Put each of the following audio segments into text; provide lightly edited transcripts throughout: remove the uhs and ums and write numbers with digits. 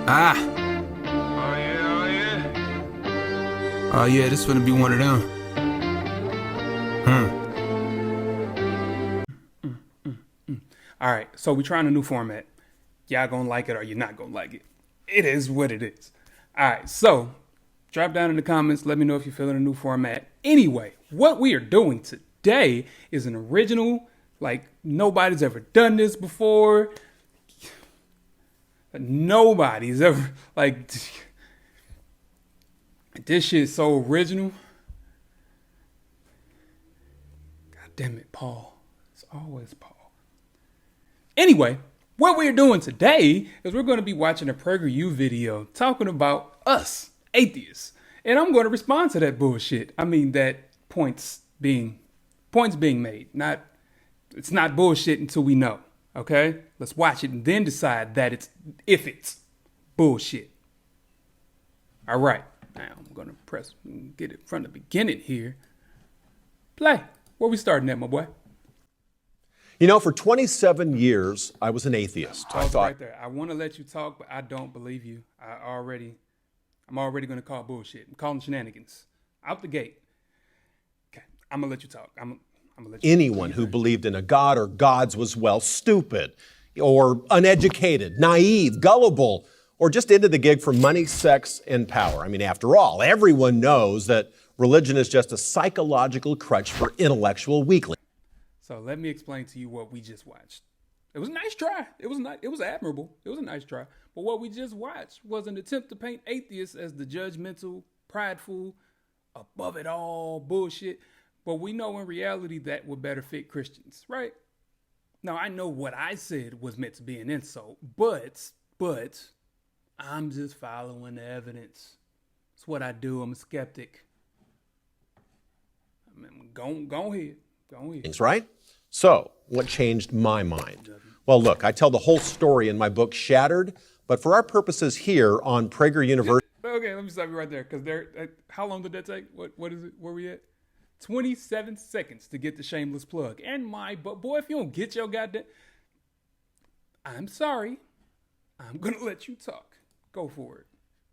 Ah, Oh yeah. oh yeah, this finna be one of them. All right, so we're trying a new format. Y'all gonna like it or you're not gonna like it. It is what it is. All right, so drop down in the comments. Let me know if you're feeling a new format. Anyway, what we are doing today is an original, like nobody's ever done this before. Nobody's ever, like, this shit is so original. God damn it, Paul. It's always Paul. Anyway, what we're doing today is we're going to be watching a pragerU video talking about us, atheists. And I'm going to respond to that bullshit. I mean, that points being made. It's not bullshit until we know. Okay? Let's watch it and then decide that if it's bullshit. All right. Now I'm going to get it from the beginning here. Play. Where we starting at, my boy? You know, for 27 years, I was an atheist. I thought, right there. I want to let you talk, but I don't believe you. I'm already going to call bullshit. I'm calling shenanigans. Out the gate. Okay. I'm going to let you talk. I'm going to let you anyone who believed in a god or gods was, well, stupid or uneducated, naive, gullible, or just into the gig for money, sex, and power. I mean, after all, everyone knows that religion is just a psychological crutch for intellectual weaklings. So let me explain to you what we just watched. It was a nice try. It was admirable. It was a nice try. But what we just watched was an attempt to paint atheists as the judgmental, prideful, above it all bullshit. But we know in reality that would better fit Christians, right? Now, I know what I said was meant to be an insult, but I'm just following the evidence. It's what I do. I'm a skeptic. I mean, go ahead. Go ahead. Right? So, what changed my mind? Well, look, I tell the whole story in my book, Shattered, but for our purposes here on Prager University. Okay, let me stop you right there, because how long did that take? What is it? Where we at? 27 seconds to get the shameless plug. But boy, if you don't get your goddamn, I'm sorry. I'm going to let you talk. Go for it.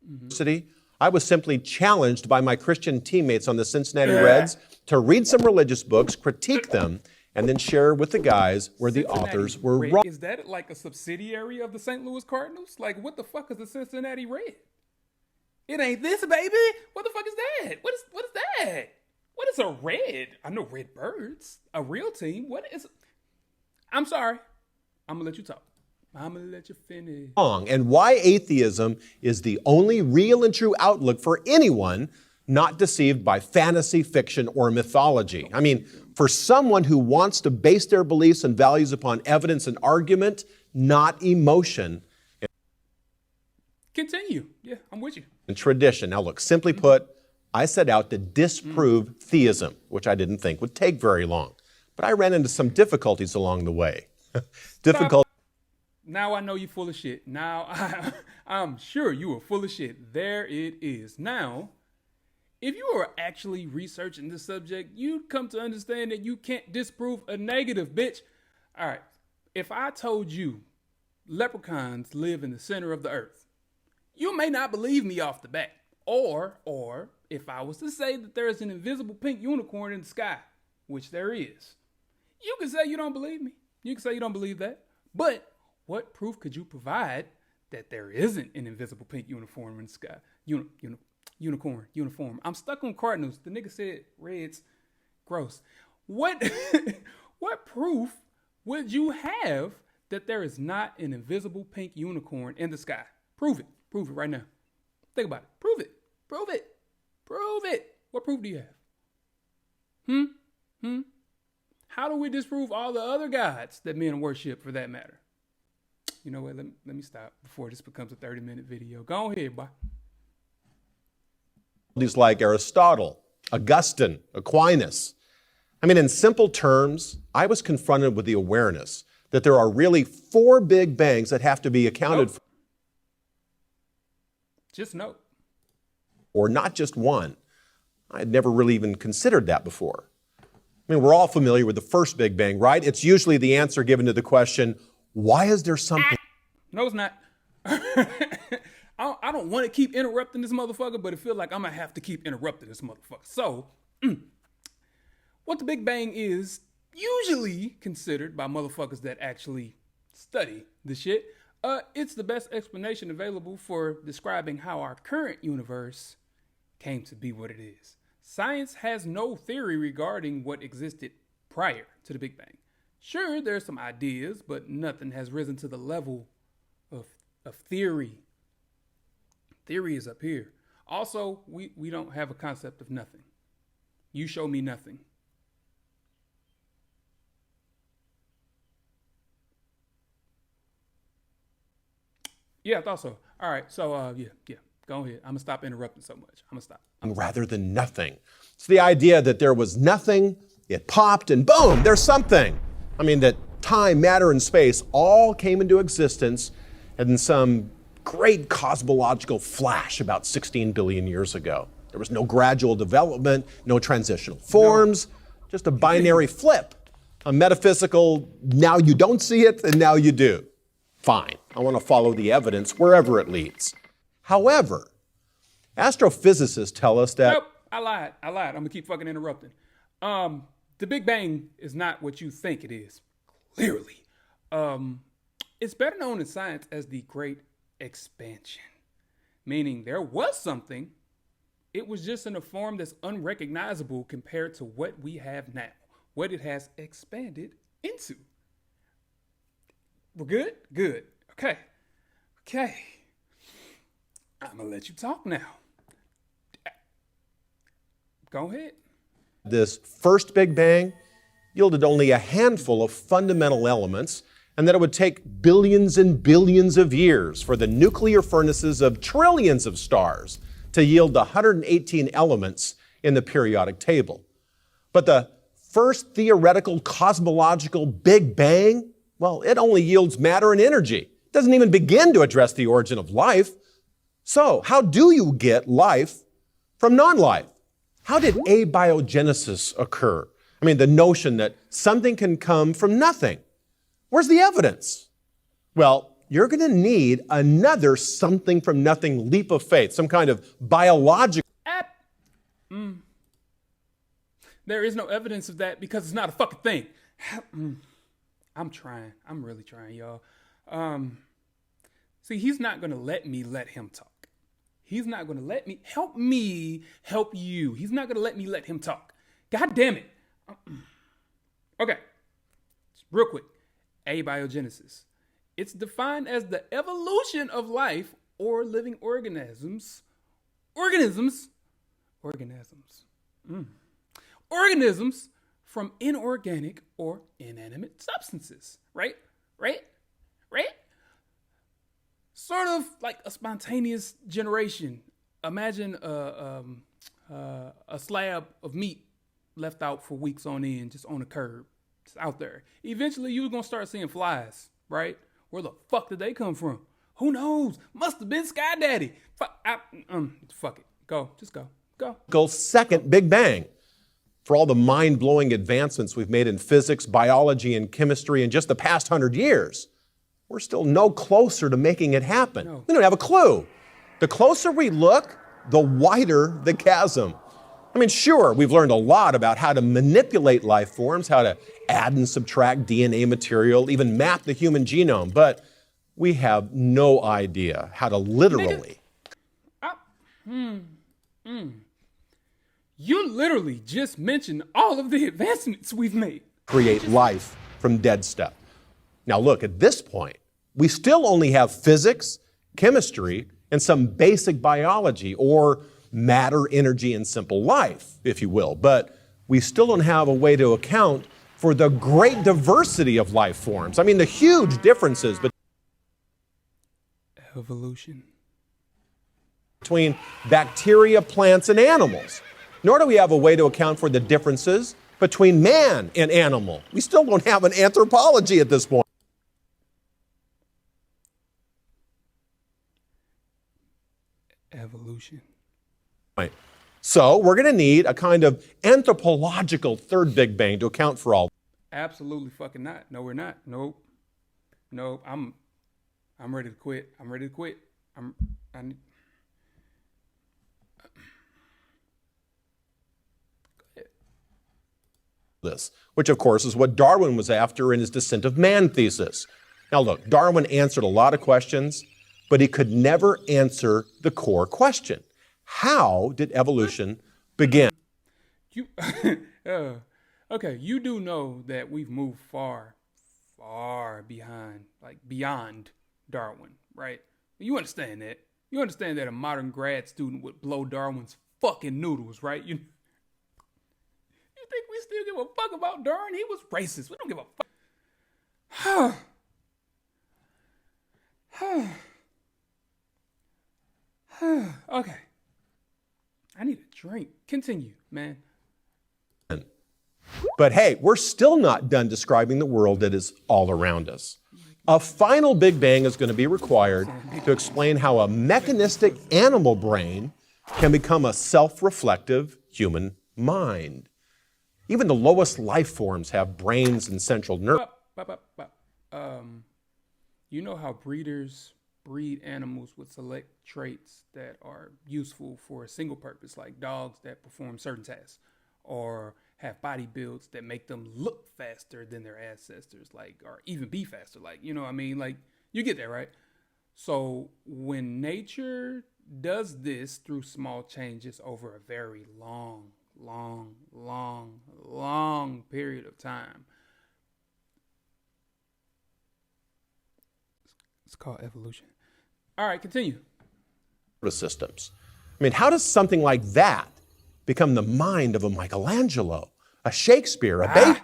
Mm-hmm. I was simply challenged by my Christian teammates on the Cincinnati Reds to read some religious books, critique them, and then share with the guys where the authors were wrong. Is that like a subsidiary of the St. Louis Cardinals? Like, what the fuck is the Cincinnati Red? It ain't this, baby. What the fuck is that? What is that? What is a Red? I know Red Birds, a real team. What is? I'm sorry. I'm gonna let you talk. I'm gonna let you finish. And why atheism is the only real and true outlook for anyone not deceived by fantasy, fiction, or mythology. I mean, for someone who wants to base their beliefs and values upon evidence and argument, not emotion. Continue. Yeah, I'm with you. And tradition. Now look, simply put, I set out to disprove theism, which I didn't think would take very long. But I ran into some difficulties along the way. Now I know you're full of shit. Now I'm sure you are full of shit. There it is. Now, if you are actually researching this subject, you'd come to understand that you can't disprove a negative, bitch. All right. If I told you leprechauns live in the center of the earth, you may not believe me off the bat. Or if I was to say that there is an invisible pink unicorn in the sky, which there is, you can say you don't believe me. You can say you don't believe that. But what proof could you provide that there isn't an invisible pink uniform in the sky? Uniform. I'm stuck on Cardinals. The nigga said Reds. Gross. What proof would you have that there is not an invisible pink unicorn in the sky? Prove it. Prove it right now. Think about it. Prove it. Prove it. Prove it. What proof do you have? How do we disprove all the other gods that men worship, for that matter? You know what? Let me stop before this becomes a 30-minute video. Go ahead, boy. These like Aristotle, Augustine, Aquinas. I mean, in simple terms, I was confronted with the awareness that there are really 4 big bangs that have to be accounted for. Just note. Or not just one. I had never really even considered that before. I mean, we're all familiar with the first Big Bang, right? It's usually the answer given to the question, why is there something? No, it's not. I don't want to keep interrupting this motherfucker, but it feels like I'm going to have to keep interrupting this motherfucker. So, what the Big Bang is usually considered by motherfuckers that actually study the shit, it's the best explanation available for describing how our current universe came to be what it is. Science has no theory regarding what existed prior to the Big Bang. Sure, there's some ideas, but nothing has risen to the level of theory. Theory is up here. Also, we don't have a concept of nothing. You show me nothing. Yeah, I thought so. All right, so yeah. Go ahead. I'm gonna stop interrupting so much. I'm gonna stop. Rather than nothing. It's the idea that there was nothing, it popped, and boom, there's something. I mean, that time, matter, and space all came into existence in some great cosmological flash about 16 billion years ago. There was no gradual development, no transitional forms, just a binary flip. A metaphysical, now you don't see it, and now you do. Fine. I want to follow the evidence wherever it leads. However, astrophysicists tell us that... Nope, I lied. I'm going to keep fucking interrupting. The Big Bang is not what you think it is. Clearly. It's better known in science as the Great Expansion. Meaning there was something. It was just in a form that's unrecognizable compared to what we have now. What it has expanded into. We're good? Good. Okay. I'm going to let you talk now. Go ahead. This first Big Bang yielded only a handful of fundamental elements, and that it would take billions and billions of years for the nuclear furnaces of trillions of stars to yield the 118 elements in the periodic table. But the first theoretical cosmological Big Bang, well, it only yields matter and energy. It doesn't even begin to address the origin of life. So, how do you get life from non-life? How did abiogenesis occur? I mean, the notion that something can come from nothing. Where's the evidence? Well, you're going to need another something from nothing leap of faith, some kind of biological... There is no evidence of that because it's not a fucking thing. I'm trying. I'm really trying, y'all. See, he's not going to let me let him talk. He's not going to let me help you. He's not going to let me let him talk. God damn it. Okay. Real quick. Abiogenesis. It's defined as the evolution of life or living organisms. Organisms from inorganic or inanimate substances. Right? Sort of like a spontaneous generation. Imagine a slab of meat left out for weeks on end, just on the curb, just out there. Eventually, you're going to start seeing flies, right? Where the fuck did they come from? Who knows? Must have been Sky Daddy. Fuck it. Just go. Second Big Bang. For all the mind-blowing advancements we've made in physics, biology, and chemistry in just the past 100 years, we're still no closer to making it happen. No. We don't have a clue. The closer we look, the wider the chasm. I mean, sure, we've learned a lot about how to manipulate life forms, how to add and subtract DNA material, even map the human genome, but we have no idea how to literally... You literally just mentioned all of the advancements we've made. Create life from dead stuff. Now look, at this point, we still only have physics, chemistry, and some basic biology, or matter, energy, and simple life, if you will. But we still don't have a way to account for the great diversity of life forms. I mean, the huge differences Evolution. between bacteria, plants, and animals. Nor do we have a way to account for the differences between man and animal. We still don't have an anthropology at this point. Evolution. Right. So we're going to need a kind of anthropological third Big Bang to account for all. Absolutely fucking not. No, we're not. Nope. I'm ready to quit. I need. This, which of course is what Darwin was after in his Descent of Man thesis. Now look, Darwin answered a lot of questions, but he could never answer the core question. How did evolution begin? You, okay, you do know that we've moved far behind, like beyond Darwin, right? You understand that. You understand that a modern grad student would blow Darwin's fucking noodles, right? You think we still give a fuck about Darwin? He was racist. We don't give a fuck. Okay. I need a drink. Continue, man. But hey, we're still not done describing the world that is all around us. A final Big Bang is going to be required to explain how a mechanistic animal brain can become a self-reflective human mind. Even the lowest life forms have brains and central nerves. You know how breeders breed animals with select traits that are useful for a single purpose, like dogs that perform certain tasks, or have body builds that make them look faster than their ancestors, like, or even be faster, like, you know what I mean? Like, you get that, right? So when nature does this through small changes over a very long period of time, it's called evolution. All right, continue. Systems. I mean, how does something like that become the mind of a Michelangelo, a Shakespeare, a Beethoven?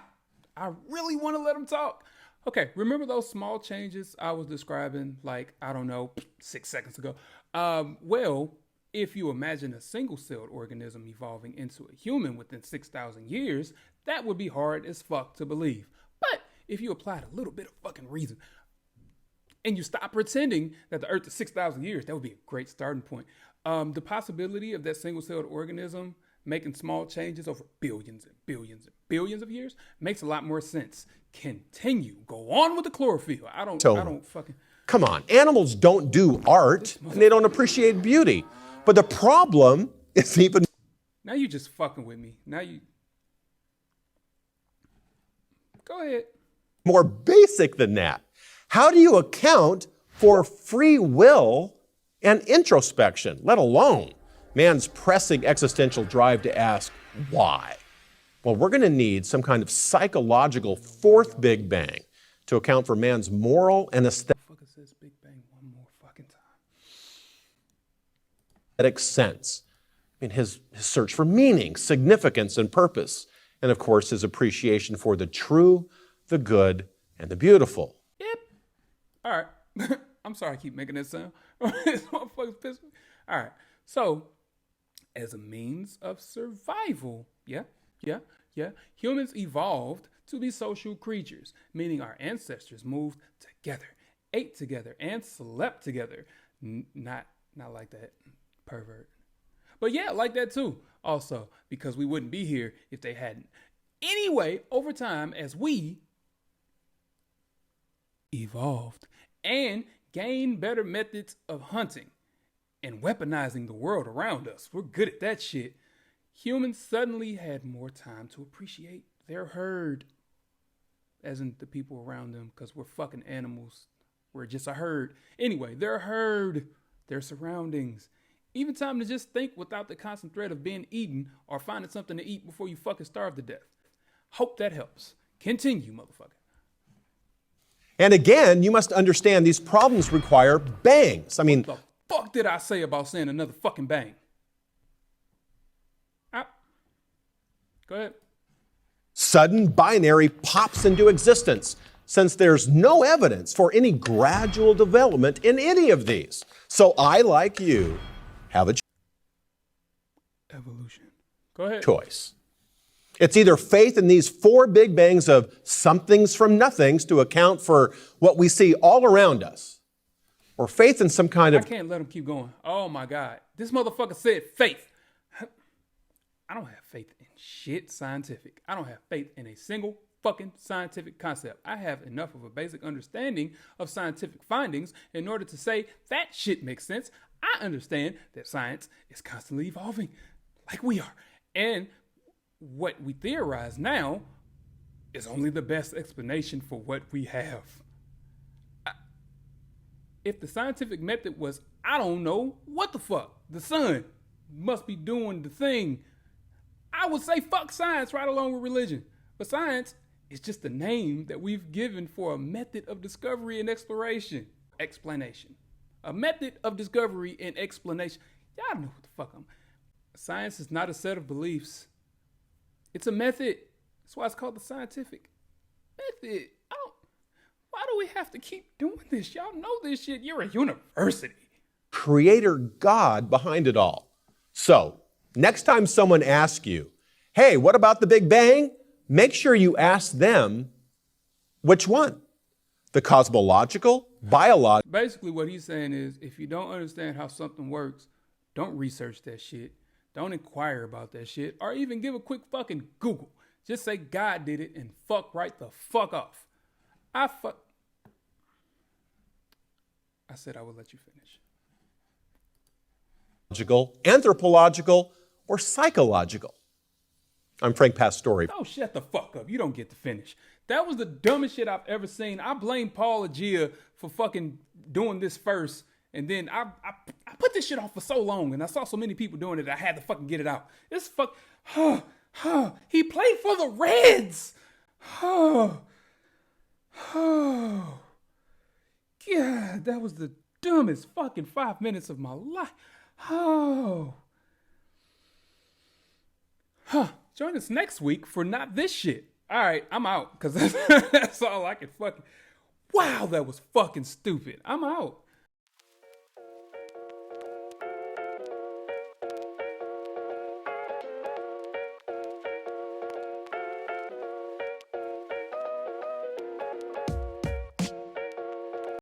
I really want to let him talk. Okay, remember those small changes I was describing, like, I don't know, 6 seconds ago? Well, if you imagine a single-celled organism evolving into a human within 6,000 years, that would be hard as fuck to believe. But if you applied a little bit of fucking reason, and you stop pretending that the Earth is 6,000 years, that would be a great starting point. The possibility of that single-celled organism making small changes over billions and billions and billions of years makes a lot more sense. Continue. Go on with the chlorophyll. I don't fucking... Come on, animals don't do art, and they don't appreciate beauty. But the problem is even... Now you just fucking with me. Now you... Go ahead. More basic than that. How do you account for free will and introspection, let alone man's pressing existential drive to ask why? Well, we're going to need some kind of psychological fourth Big Bang to account for man's moral and aesthetic Big Bang one more fucking time. sense. I mean, his search for meaning, significance, and purpose. And of course, his appreciation for the true, the good, and the beautiful. All right. I'm sorry I keep making that sound. This motherfucker's pissed me. All right. So, as a means of survival, humans evolved to be social creatures, meaning our ancestors moved together, ate together, and slept together. Not like that, pervert. But yeah, like that too. Also, because we wouldn't be here if they hadn't. Anyway, over time, as we evolved and gained better methods of hunting and weaponizing the world around us, we're good at that shit, humans suddenly had more time to appreciate their herd, as in the people around them, because we're fucking animals. We're just a herd. Anyway, their herd, their surroundings, even time to just think without the constant threat of being eaten or finding something to eat before you fucking starve to death. Hope that helps. Continue, motherfucker. And again, you must understand these problems require bangs. I mean, what the fuck did I say about saying another fucking bang? Go ahead. Sudden binary pops into existence, since there's no evidence for any gradual development in any of these. So I, like you, have a evolution. Go ahead. Choice. It's either faith in these four Big Bangs of somethings from nothings to account for what we see all around us, or faith in some kind of... I can't let him keep going. Oh my God. This motherfucker said faith. I don't have faith in shit scientific. I don't have faith in a single fucking scientific concept. I have enough of a basic understanding of scientific findings in order to say that shit makes sense. I understand that science is constantly evolving, like we are. And what we theorize now is only the best explanation for what we have. If the scientific method was, I don't know, what the fuck, the sun must be doing the thing, I would say fuck science right along with religion. But science is just a name that we've given for a method of discovery and exploration. Explanation. A method of discovery and explanation. Y'all know what the fuck I'm. Science is not a set of beliefs. It's a method. That's why it's called the scientific method. Why do we have to keep doing this? Y'all know this shit. You're a university. Creator God behind it all. So, next time someone asks you, hey, what about the Big Bang? Make sure you ask them, which one? The cosmological, biological. Basically, what he's saying is, if you don't understand how something works, don't research that shit. Don't inquire about that shit, or even give a quick fucking Google. Just say God did it and fuck right the fuck off. I said I would let you finish. Anthropological, or psychological. I'm Frank Pastore. Oh, shut the fuck up. You don't get to finish. That was the dumbest shit I've ever seen. I blame Paul Agia for fucking doing this first. And then I put this shit off for so long, and I saw so many people doing it, I had to fucking get it out. This fuck, he played for the Reds. God, that was the dumbest fucking 5 minutes of my life. Join us next week for not this shit. All right, I'm out, because that's all I can fucking. Wow, that was fucking stupid. I'm out.